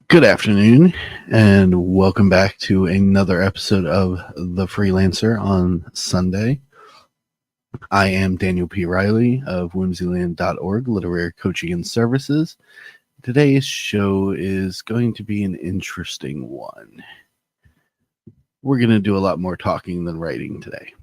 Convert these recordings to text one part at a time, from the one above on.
Good afternoon, and welcome back to another episode of The Freelancer on Sunday. I am Daniel P. Riley of whimsyland.org, Literary Coaching and Services. Today's show is going to be an interesting one. We're going to do a lot more talking than writing today.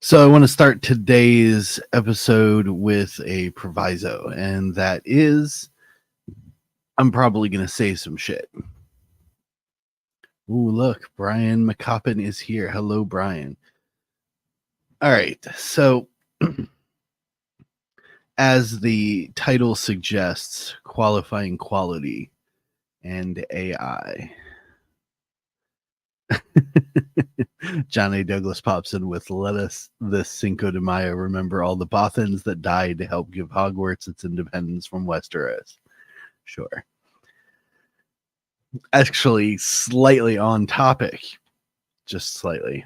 So I want to start today's episode with a proviso, and that is I'm probably going to say some shit. Ooh, look, Brian McCoppin is here. Hello, Brian. All right, so as the title suggests, qualifying quality and AI. John A. Douglas pops in with, let us this Cinco de Mayo remember all the Bothans that died to help give Hogwarts its independence from Westeros. Sure. Actually, slightly on topic. Just slightly.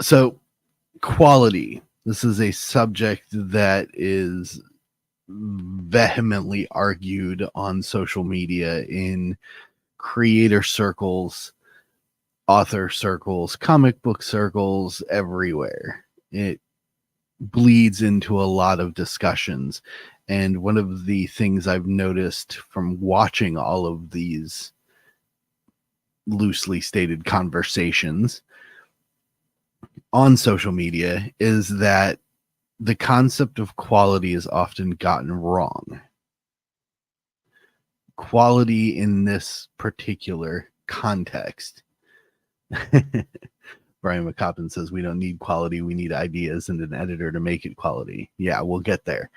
So, quality. This is a subject that is vehemently argued on social media in creator circles, author circles, comic book circles, everywhere. It bleeds into a lot of discussions. And one of the things I've noticed from watching all of these loosely stated conversations on social media is that the concept of quality is often gotten wrong. Quality in this particular context. Brian McCoppin says we don't need quality, we need ideas and an editor to make it quality. Yeah, we'll get there.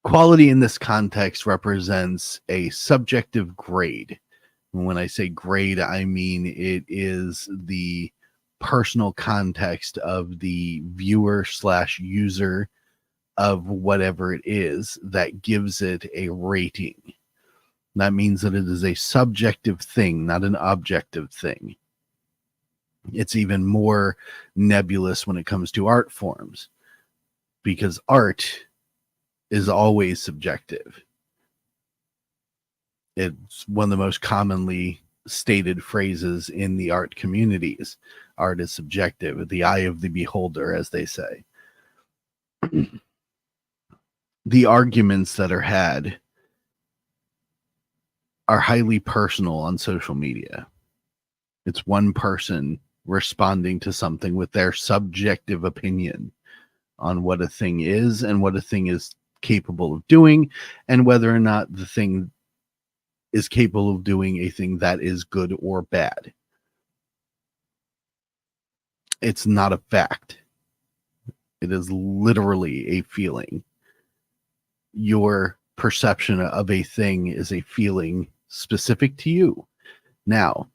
Quality in this context represents a subjective grade. And when I say grade, I mean it is the personal context of the viewer / user of whatever it is that gives it a rating. That means that it is a subjective thing, not an objective thing. It's even more nebulous when it comes to art forms, because art is always subjective. It's one of the most commonly stated phrases in the art communities. Art is subjective, the eye of the beholder, as they say. The arguments that are had are highly personal on social media. It's one person responding to something with their subjective opinion on what a thing is and what a thing is capable of doing, and whether or not the thing is capable of doing a thing that is good or bad. It's not a fact. It is literally a feeling. Your perception of a thing is a feeling specific to you. Now,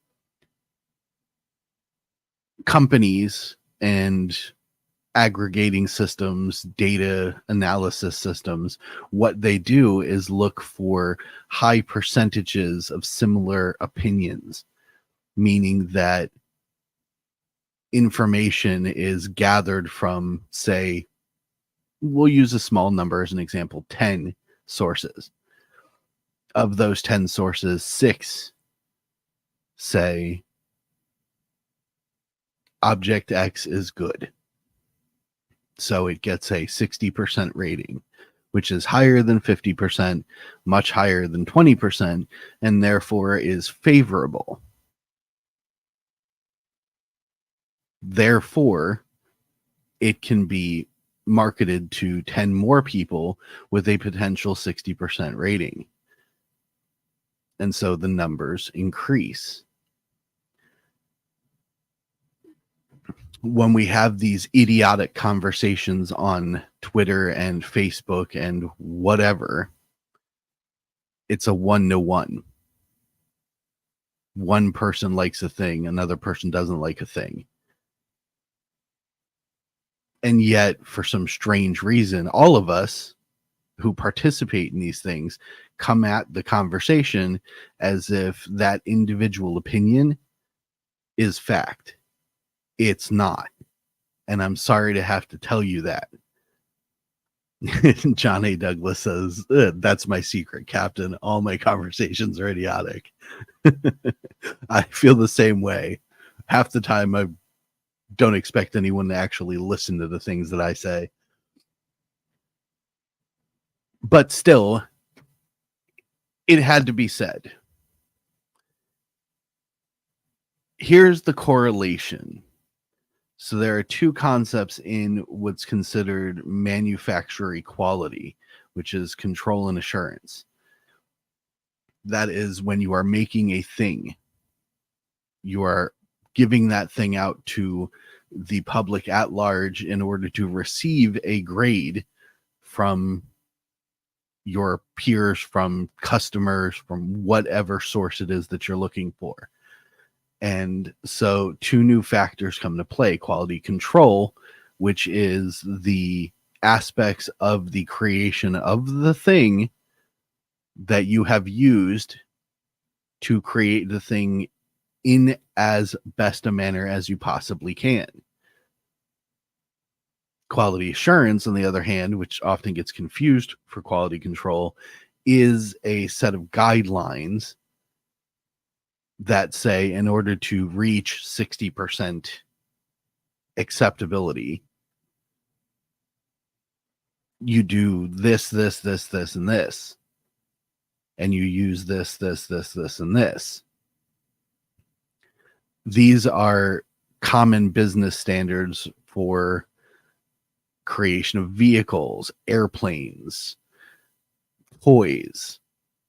companies and aggregating systems, data analysis systems, what they do is look for high percentages of similar opinions, meaning that information is gathered from, say, we'll use a small number as an example, 10 sources. Of those 10 sources, 6 say object X is good. So it gets a 60% rating, which is higher than 50%, much higher than 20%, and therefore is favorable. Therefore, it can be marketed to 10 more people with a potential 60% rating. And so the numbers increase. When we have these idiotic conversations on Twitter and Facebook and whatever, it's a 1-to-1. One person likes a thing, another person doesn't like a thing. And yet, for some strange reason, all of us who participate in these things come at the conversation as if that individual opinion is fact. It's not. And I'm sorry to have to tell you that. John A. Douglas says, that's my secret, Captain. All my conversations are idiotic. I feel the same way. Half the time, I don't expect anyone to actually listen to the things that I say. But still, it had to be said. Here's the correlation. So there are two concepts in what's considered manufacturer equality, which is control and assurance. That is when you are making a thing, you are giving that thing out to the public at large in order to receive a grade from your peers, from customers, from whatever source it is that you're looking for. And so two new factors come to play: quality control, which is the aspects of the creation of the thing that you have used to create the thing in as best a manner as you possibly can. Quality assurance, on the other hand, which often gets confused for quality control, is a set of guidelines that say in order to reach 60% acceptability, you do this, this, this, this, and this. And you use this, this, this, this, and this. These are common business standards for creation of vehicles, airplanes, toys,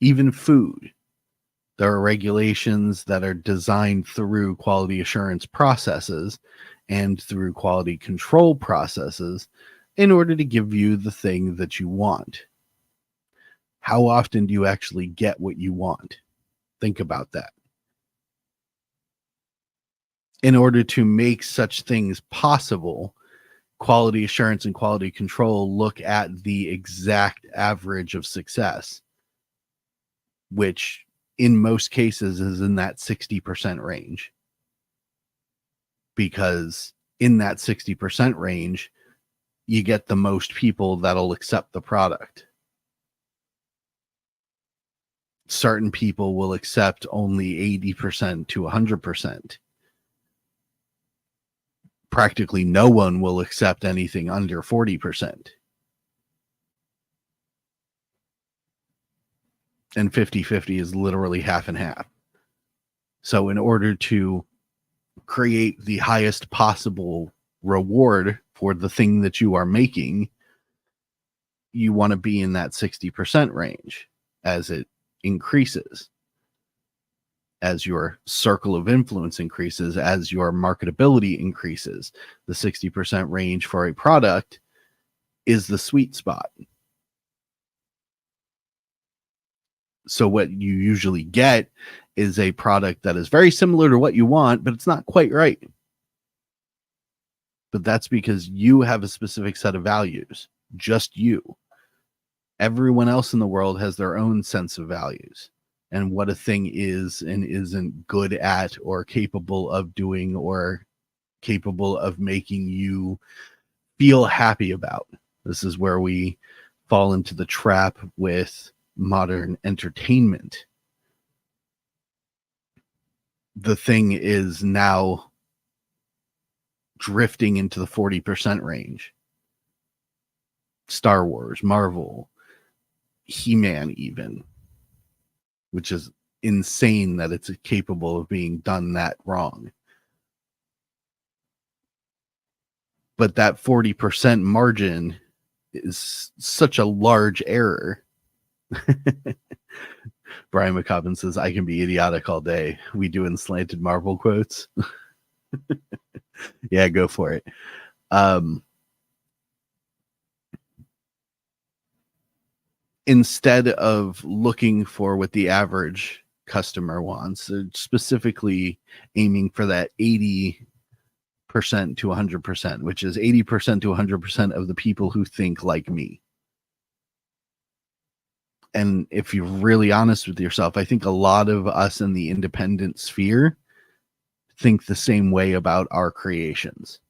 even food. There are regulations that are designed through quality assurance processes and through quality control processes in order to give you the thing that you want. How often do you actually get what you want? Think about that. In order to make such things possible, quality assurance and quality control look at the exact average of success, which in most cases is in that 60% range. Because in that 60% range, you get the most people that'll accept the product. Certain people will accept only 80% to 100%. Practically no one will accept anything under 40%. And 50-50 is literally half and half. So in order to create the highest possible reward for the thing that you are making, you want to be in that 60% range as it increases, as your circle of influence increases, as your marketability increases. The 60% range for a product is the sweet spot. So what you usually get is a product that is very similar to what you want, but it's not quite right. But that's because you have a specific set of values, just you. Everyone else in the world has their own sense of values and what a thing is and isn't good at or capable of doing or capable of making you feel happy about. This is where we fall into the trap with modern entertainment. the thing is now drifting into the 40% range. Star Wars, Marvel, He-Man even, which is insane that it's capable of being done that wrong. But that 40% margin is such a large error. Brian McCobbin says, I can be idiotic all day. We doing slanted Marvel quotes. Yeah, go for it. Instead of looking for what the average customer wants, they're specifically aiming for that 80% to 100%, which is 80% to 100% of the people who think like me. And if you're really honest with yourself, I think a lot of us in the independent sphere think the same way about our creations.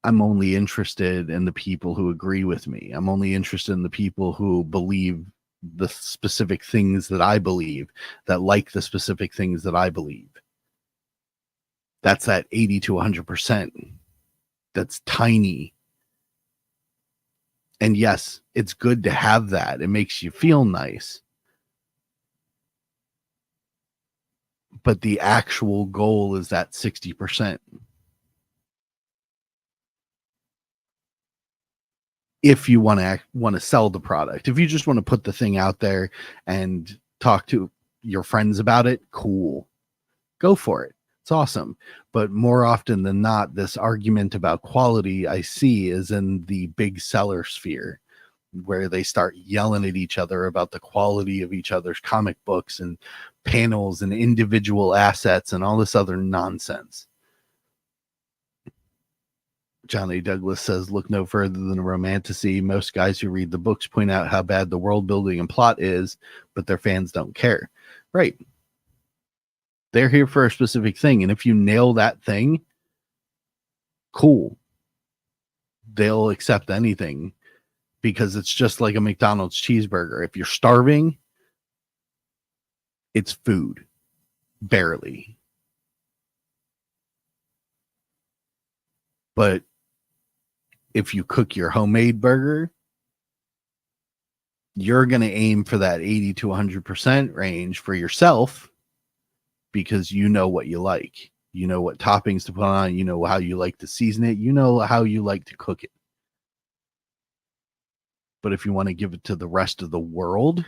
I'm only interested in the people who agree with me. I'm only interested in the people who believe the specific things that I believe, that like the specific things that I believe. That's that 80 to 100%. That's tiny. And yes, it's good to have that. It makes you feel nice. But the actual goal is that 60%. If you want to sell the product. If you just want to put the thing out there and talk to your friends about it, cool. Go for it. It's awesome. But more often than not, this argument about quality I see is in the big seller sphere, where they start yelling at each other about the quality of each other's comic books and panels and individual assets and all this other nonsense. Johnny Douglas says, look no further than Romantasy. Most guys who read the books point out how bad the world building and plot is, but their fans don't care. Right. They're here for a specific thing. And if you nail that thing, cool. They'll accept anything, because it's just like a McDonald's cheeseburger. If you're starving, it's food. Barely. But if you cook your homemade burger, you're going to aim for that 80 to 100% range for yourself, because you know what you like. You know what toppings to put on. You know how you like to season it. You know how you like to cook it. But if you want to give it to the rest of the world,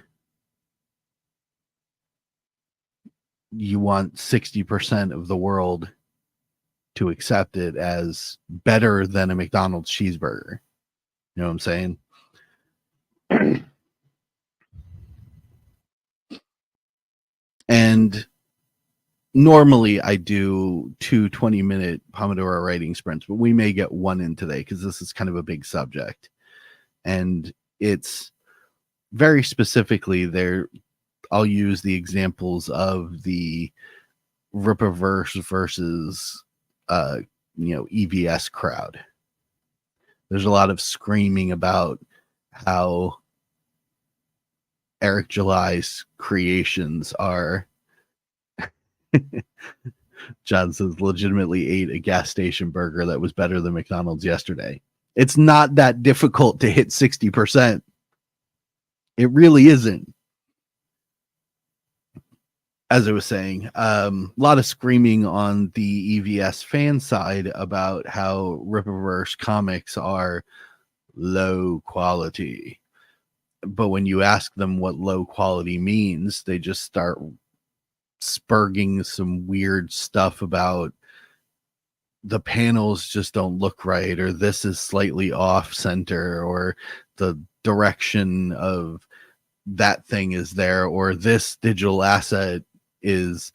you want 60% of the world to accept it as better than a McDonald's cheeseburger. You know what I'm saying? And normally I do 2 20-minute Pomodoro writing sprints, but we may get one in today because this is kind of a big subject. And it's very specifically there. I'll use the examples of the Rippaverse versus EVS crowd. There's a lot of screaming about how Eric July's creations are John says legitimately ate a gas station burger that was better than McDonald's yesterday. It's not that difficult to hit 60%. It really isn't. As I was saying, a lot of screaming on the EVS fan side about how Rippaverse comics are low quality. But when you ask them what low quality means, they just start spurging some weird stuff about the panels just don't look right, or this is slightly off center, or the direction of that thing is there, or this digital asset is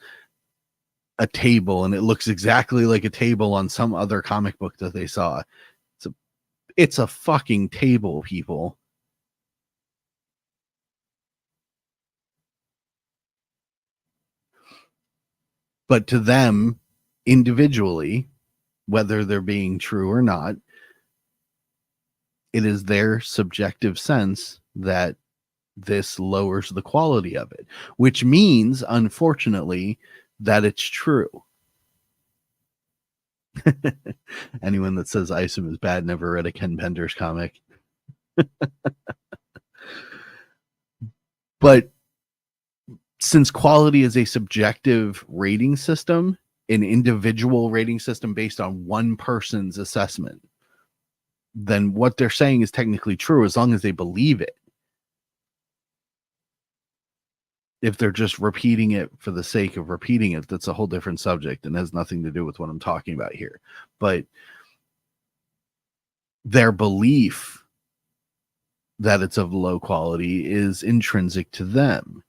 a table and it looks exactly like a table on some other comic book that they saw. It's a fucking table, people. But to them individually, whether they're being true or not, it is their subjective sense that this lowers the quality of it, which means, unfortunately, that it's true. Anyone that says Isom is bad never read a Ken Penders comic. But since quality is a subjective rating system, an individual rating system based on one person's assessment, then what they're saying is technically true as long as they believe it. If they're just repeating it for the sake of repeating it, that's a whole different subject and has nothing to do with what I'm talking about here. But their belief that it's of low quality is intrinsic to them.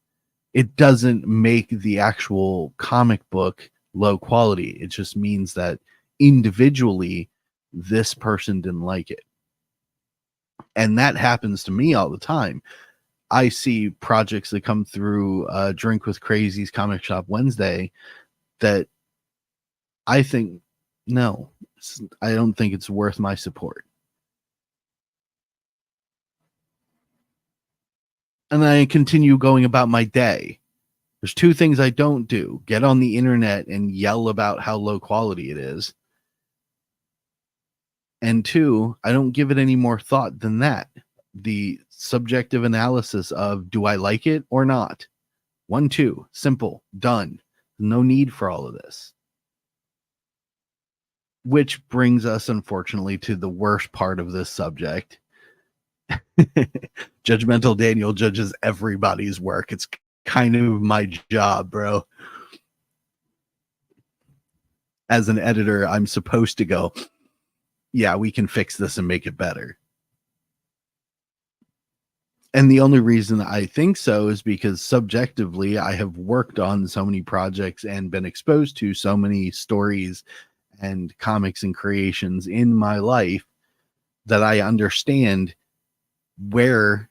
It doesn't make the actual comic book low quality. It just means that individually, this person didn't like it. And that happens to me all the time. I see projects that come through Drink with Crazy's Comic Shop Wednesday that I think, no, I don't think it's worth my support. And I continue going about my day. There's two things I don't do: get on the internet and yell about how low quality it is. And two, I don't give it any more thought than that. The subjective analysis of, do I like it or not? 1, 2, simple, done. No need for all of this. Which brings us, unfortunately, to the worst part of this subject. Judgmental Daniel judges everybody's work. It's kind of my job, bro. As an editor, I'm supposed to go, yeah, we can fix this and make it better. And the only reason I think so is because subjectively, I have worked on so many projects and been exposed to so many stories and comics and creations in my life that I understand where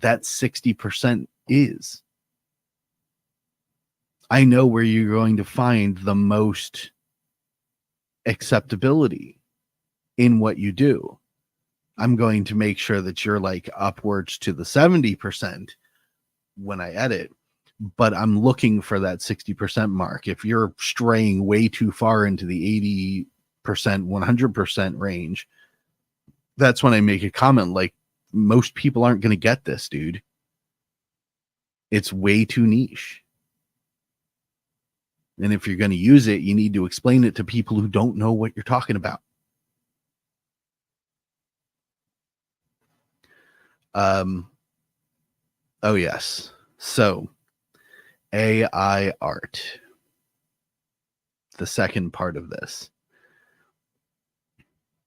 that 60% is. I know where you're going to find the most acceptability in what you do. I'm going to make sure that you're like upwards to the 70% when I edit, but I'm looking for that 60% mark. If you're straying way too far into the 80%, 100% range, that's when I make a comment like, most people aren't going to get this, dude. It's way too niche. And if you're going to use it, you need to explain it to people who don't know what you're talking about. Oh yes. So AI art. The second part of this.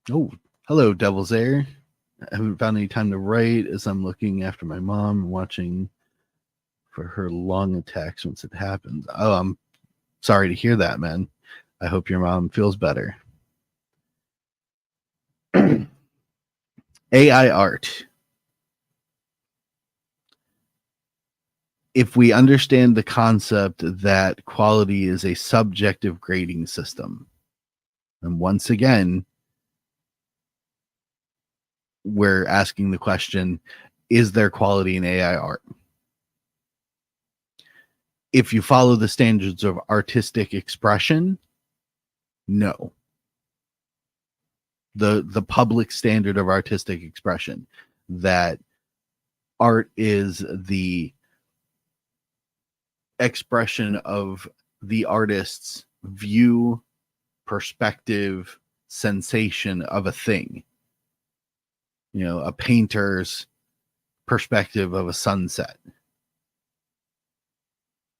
Oh, hello, Devil's Air. I haven't found any time to write as I'm looking after my mom and watching for her lung attacks once it happens. Oh, I'm sorry to hear that, man. I hope your mom feels better. AI art. If we understand the concept that quality is a subjective grading system, and once again, we're asking the question, is there quality in AI art? If you follow the standards of artistic expression, no. The public standard of artistic expression, that art is the expression of the artist's view, perspective, sensation of a thing. You know, a painter's perspective of a sunset,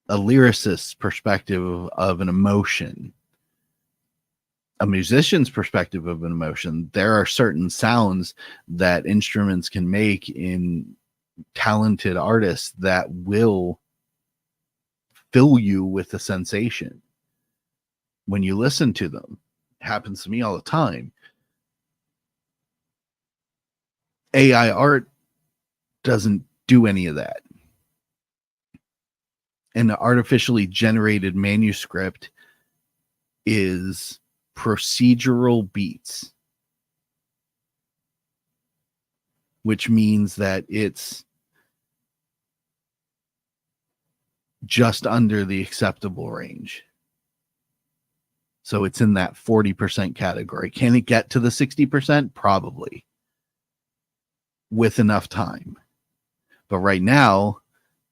a lyricist's perspective of an emotion, a musician's perspective of an emotion. There are certain sounds that instruments can make in talented artists that will fill you with a sensation when you listen to them. It happens to me all the time. AI art doesn't do any of that. An artificially generated manuscript is procedural beats, which means that it's just under the acceptable range. So it's in that 40% category. Can it get to the 60%? Probably, with enough time. But right now,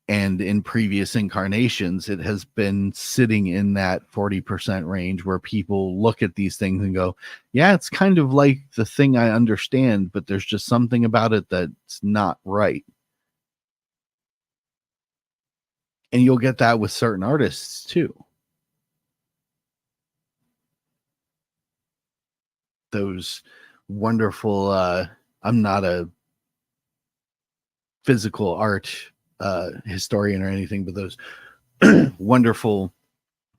and in previous incarnations, it has been sitting in that 40% range where people look at these things and go, yeah, it's kind of like the thing I understand, but there's just something about it that's not right. And you'll get that with certain artists too. Those wonderful, I'm not a physical art historian or anything, but those wonderful,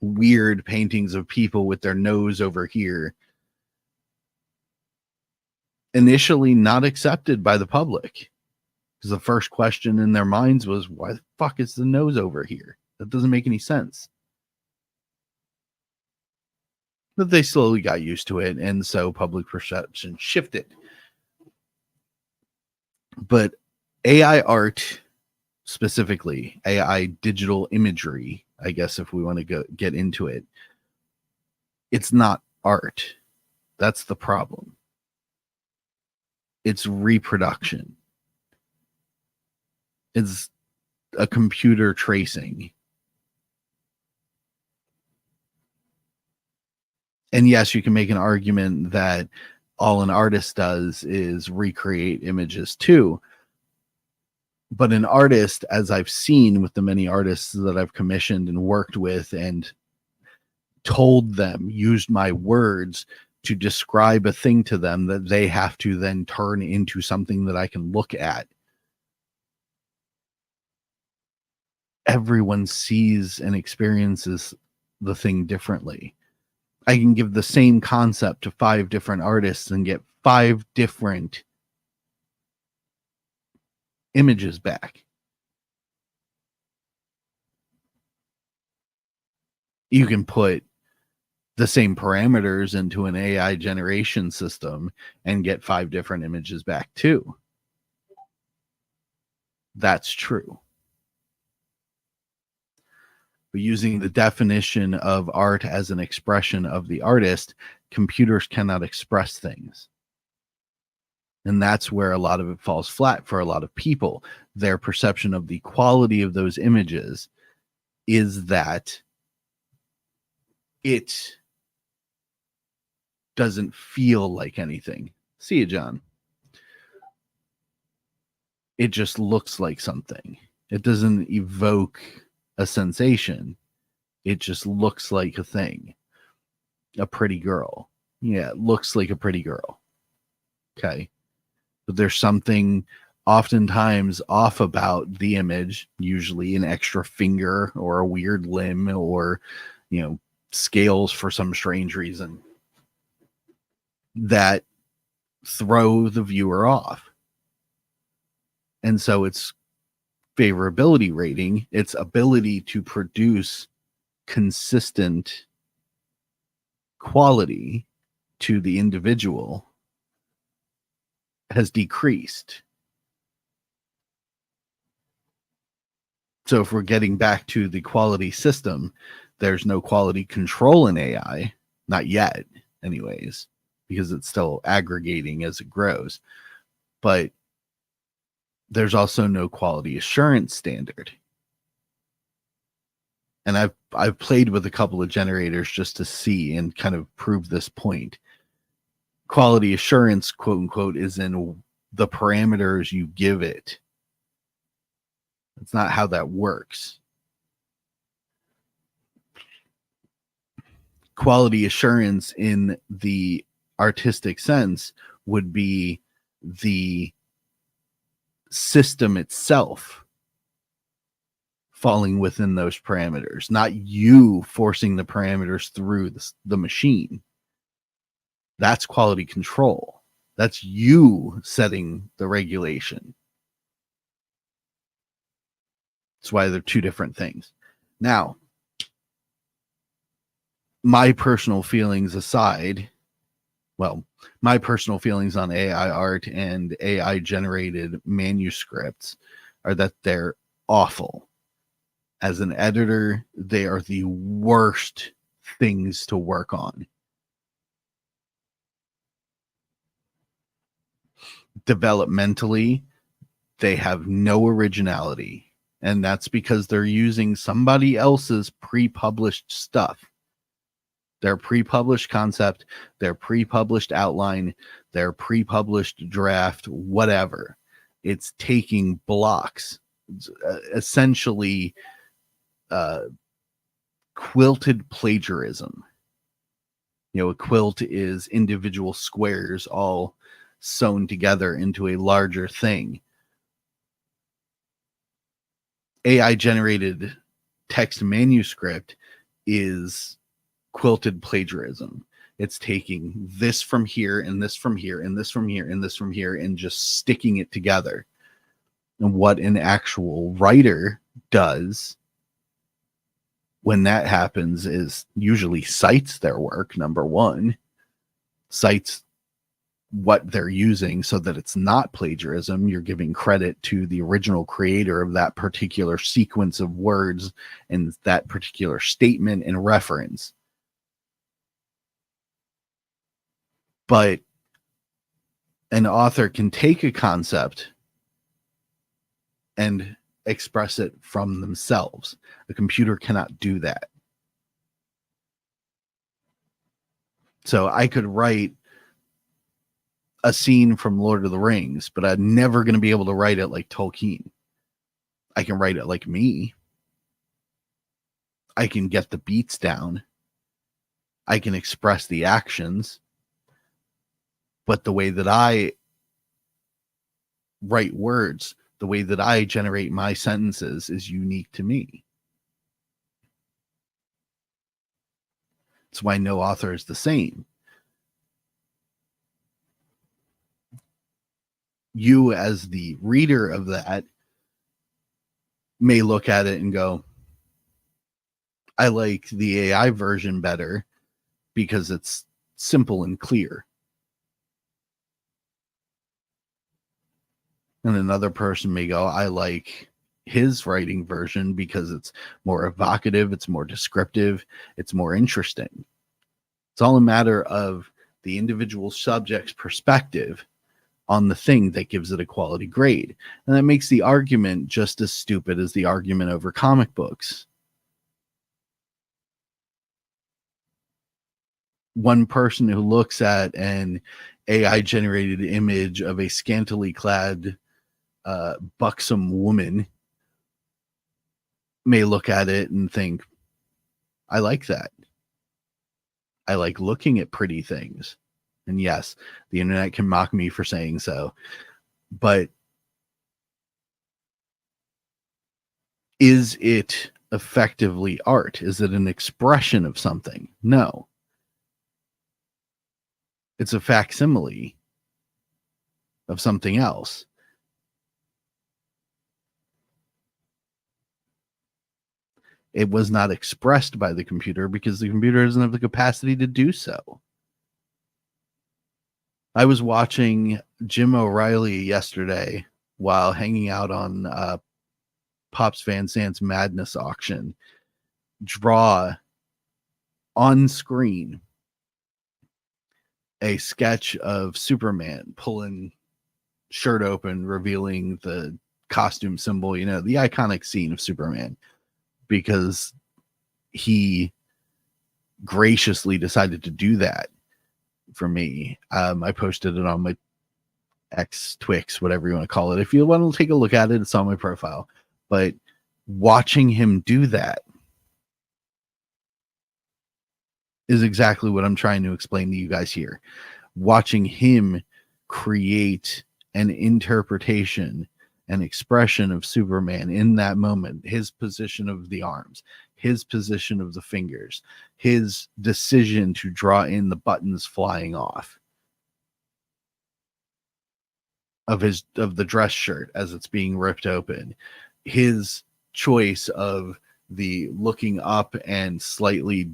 weird paintings of people with their nose over here, initially not accepted by the public. Because the first question in their minds was, why the fuck is the nose over here? That doesn't make any sense. But they slowly got used to it, and so public perception shifted. But AI art, specifically AI digital imagery, I guess if we want to get into it, it's not art. That's the problem. It's reproduction. It's a computer tracing. And yes, you can make an argument that all an artist does is recreate images too. But an artist, as I've seen with the many artists that I've commissioned and worked with and told them, used my words to describe a thing to them that they have to then turn into something that I can look at. Everyone sees and experiences the thing differently. I can give the same concept to 5 different artists and get 5 different images back. You can put the same parameters into an AI generation system and get 5 different images back too. That's true. But using the definition of art as an expression of the artist, computers cannot express things. And that's where a lot of it falls flat for a lot of people. Their perception of the quality of those images is that it doesn't feel like anything. See you, John. It just looks like something. It doesn't evoke a sensation. It just looks like a thing. A pretty girl. Yeah, it looks like a pretty girl. Okay. But there's something oftentimes off about the image, usually an extra finger or a weird limb or, scales for some strange reason that throw the viewer off. And so it's favorability rating, its ability to produce consistent quality to the individual has decreased. So if we're getting back to the quality system, there's no quality control in AI, not yet anyways, because it's still aggregating as it grows. But there's also no quality assurance standard. And I've played with a couple of generators just to see and kind of prove this point. Quality assurance, quote unquote, is in the parameters you give it. That's not how that works. Quality assurance in the artistic sense would be the system itself falling within those parameters, not you forcing the parameters through the machine. That's quality control. That's you setting the regulation. That's why they're 2 different things. Now, my personal feelings aside, my personal feelings on AI art and AI generated manuscripts are that they're awful. As an editor, they are the worst things to work on. Developmentally, they have no originality, and that's because they're using somebody else's pre-published stuff. Their pre-published concept, their pre-published outline, their pre-published draft, whatever. It's taking blocks, essentially quilted plagiarism. A quilt is individual squares all sewn together into a larger thing. AI generated text manuscript is quilted plagiarism. It's taking this from here and this from here and this from here and this from here and just sticking it together. And what an actual writer does when that happens is usually cites their work, number one, cites what they're using so that it's not plagiarism. You're giving credit to the original creator of that particular sequence of words and that particular statement and reference. But an author can take a concept and express it from themselves. A computer cannot do that. So I could write a scene from Lord of the Rings, but I'm never going to be able to write it like Tolkien. I can write it like me. I can get the beats down. I can express the actions. But the way that I write words, the way that I generate my sentences is unique to me. That's why no author is the same. You, as the reader of that, may look at it and go, I like the AI version better because it's simple and clear. And another person may go, I like his writing version because it's more evocative, it's more descriptive, it's more interesting. It's all a matter of the individual subject's perspective on the thing that gives it a quality grade. And that makes the argument just as stupid as the argument over comic books. One person who looks at an AI generated image of a scantily clad buxom woman may look at it and think, I like that. I like looking at pretty things. And yes, the internet can mock me for saying so. But is it effectively art? Is it an expression of something? No. It's a facsimile of something else. It was not expressed by the computer because the computer doesn't have the capacity to do so. I was watching Jim O'Reilly yesterday while hanging out on Pops Van Zant's Madness auction draw on screen a sketch of Superman pulling shirt open, revealing the costume symbol, the iconic scene of Superman, because he graciously decided to do that for me. I posted it on my Twix, whatever you want to call it. If you want to take a look at it, it's on my profile. But watching him do that is exactly what I'm trying to explain to you guys here. Watching him create an interpretation, an expression of Superman in that moment, his position of the arms, his position of the fingers, his decision to draw in the buttons flying off of the dress shirt as it's being ripped open, his choice of the looking up and slightly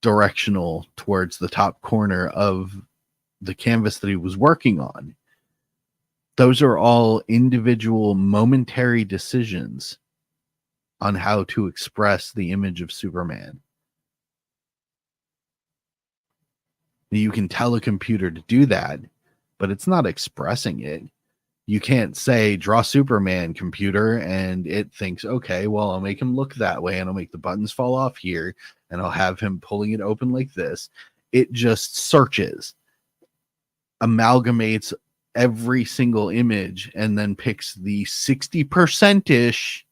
directional towards the top corner of the canvas that he was working on. Those are all individual momentary decisions on how to express the image of Superman. You can tell a computer to do that, but it's not expressing it. You can't say, draw Superman, computer, and it thinks, okay, well, I'll make him look that way, and I'll make the buttons fall off here, and I'll have him pulling it open like this. It just searches, amalgamates every single image, and then picks the 60%-ish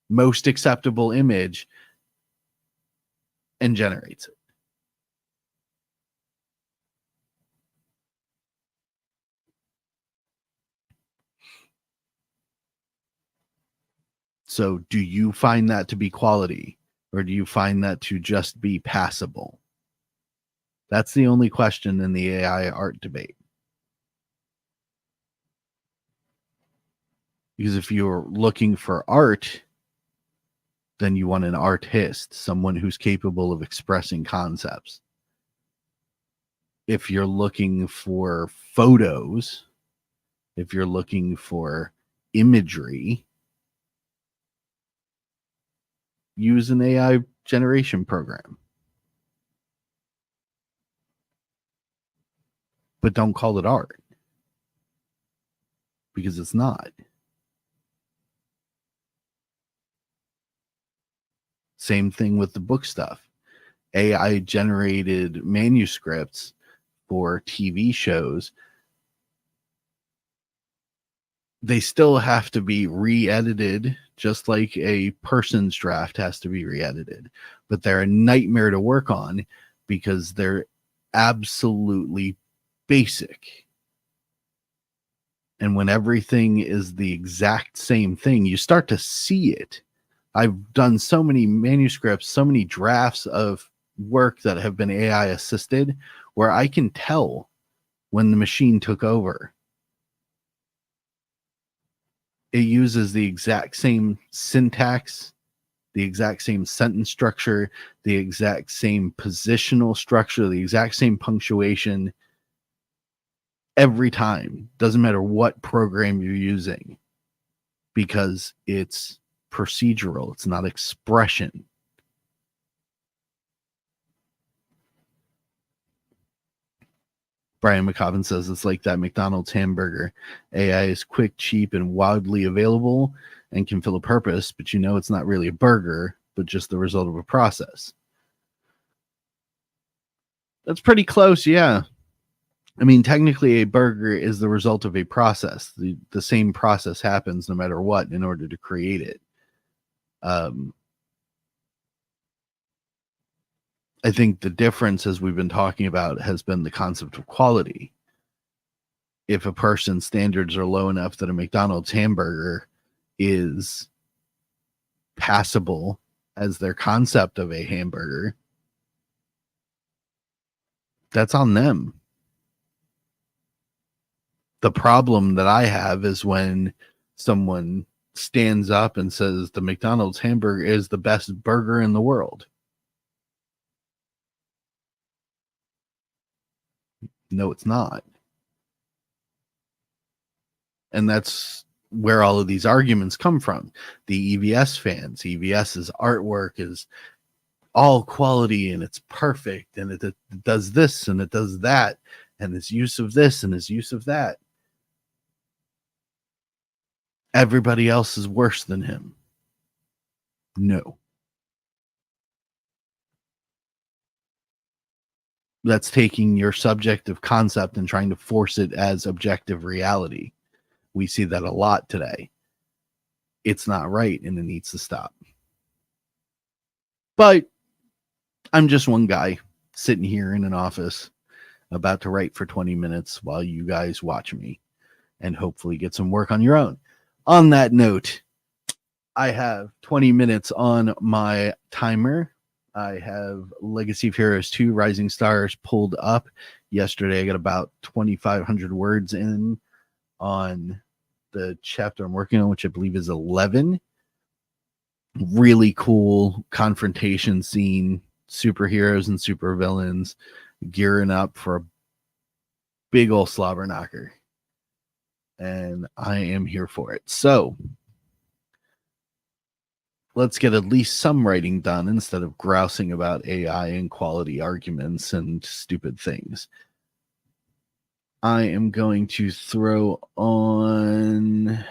most acceptable image and generates it. So do you find that to be quality, or do you find that to just be passable? That's the only question in the AI art debate. Because if you're looking for art, then you want an artist, someone who's capable of expressing concepts. If you're looking for photos, if you're looking for imagery, use an AI generation program. But don't call it art, because it's not. Same thing with the book stuff. AI generated manuscripts for TV shows. They still have to be re-edited, just like a person's draft has to be re-edited. But they're a nightmare to work on because they're absolutely basic. And when everything is the exact same thing, you start to see it. I've done so many manuscripts, so many drafts of work that have been AI assisted, where I can tell when the machine took over. It uses the exact same syntax, the exact same sentence structure, the exact same positional structure, the exact same punctuation every time. Doesn't matter what program you're using, because it's procedural. It's not expression. Brian McCobbin says it's like that McDonald's hamburger. AI is quick, cheap, and wildly available and can fill a purpose, but you know it's not really a burger, but just the result of a process. That's pretty close, yeah. I mean, technically, a burger is the result of a process. The same process happens no matter what in order to create it. I think the difference, as we've been talking about, has been the concept of quality. If a person's standards are low enough that a McDonald's hamburger is passable as their concept of a hamburger, that's on them. The problem that I have is when someone stands up and says the McDonald's hamburger is the best burger in the world. No, it's not. And that's where all of these arguments come from. The EVS fans, EVS's artwork is all quality and it's perfect and it does this and it does that and its use of this and its use of that. Everybody else is worse than him. No. That's taking your subjective concept and trying to force it as objective reality. We see that a lot today. It's not right and it needs to stop. But I'm just one guy sitting here in an office about to write for 20 minutes while you guys watch me and hopefully get some work on your own. On that note, I have 20 minutes on my timer. I have Legacy of Heroes 2 Rising Stars pulled up. Yesterday, I got about 2,500 words in on the chapter I'm working on, which I believe is 11. Really cool confrontation scene. Superheroes and supervillains gearing up for a big old slobber knocker. And I am here for it. So, let's get at least some writing done instead of grousing about AI and quality arguments and stupid things. I am going to throw on, I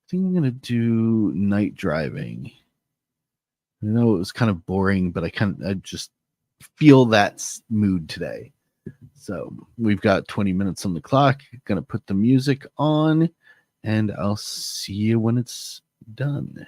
think I'm going to do night driving. I know it was kind of boring, but I just feel that mood today. So we've got 20 minutes on the clock. Going to put the music on, and I'll see you when it's done.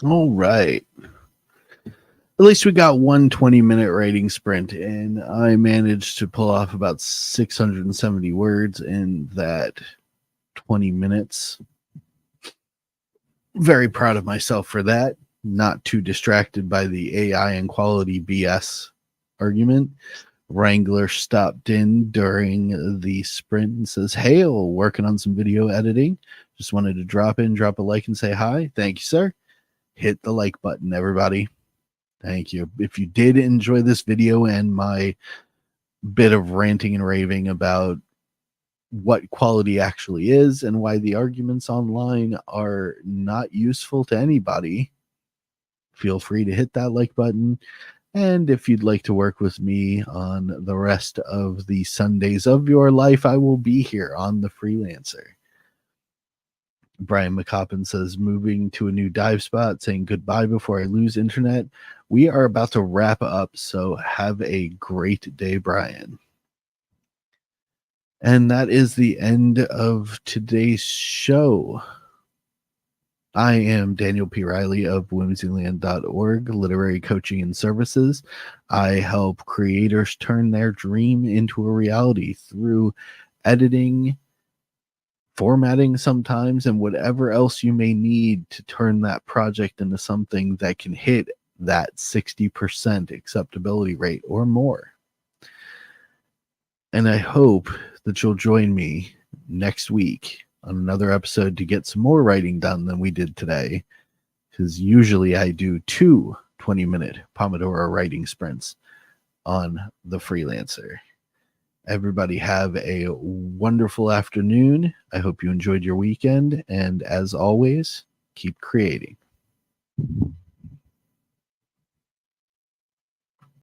All right. At least we got one 20-minute writing sprint, and I managed to pull off about 670 words in that 20 minutes. Very proud of myself for that. Not too distracted by the AI and quality BS argument. Wrangler stopped in during the sprint and says, "Hey, working on some video editing. Just wanted to drop a like, and say hi." Thank you, sir. Hit the like button, everybody. Thank you. If you did enjoy this video and my bit of ranting and raving about what quality actually is and why the arguments online are not useful to anybody, feel free to hit that like button. And if you'd like to work with me on the rest of the Sundays of your life, I will be here on The Freelancer. Brian McCoppin says, moving to a new dive spot, saying goodbye before I lose internet. We are about to wrap up, so have a great day, Brian. And that is the end of today's show. I am Daniel P. Riley of whimsyland.org, literary coaching and services. I help creators turn their dream into a reality through editing, formatting sometimes, and whatever else you may need to turn that project into something that can hit that 60% acceptability rate or more. And I hope that you'll join me next week on another episode to get some more writing done than we did today, because usually I do 2 20-minute Pomodoro writing sprints on The Freelancer. Everybody have a wonderful afternoon. I hope you enjoyed your weekend, and as always, keep creating.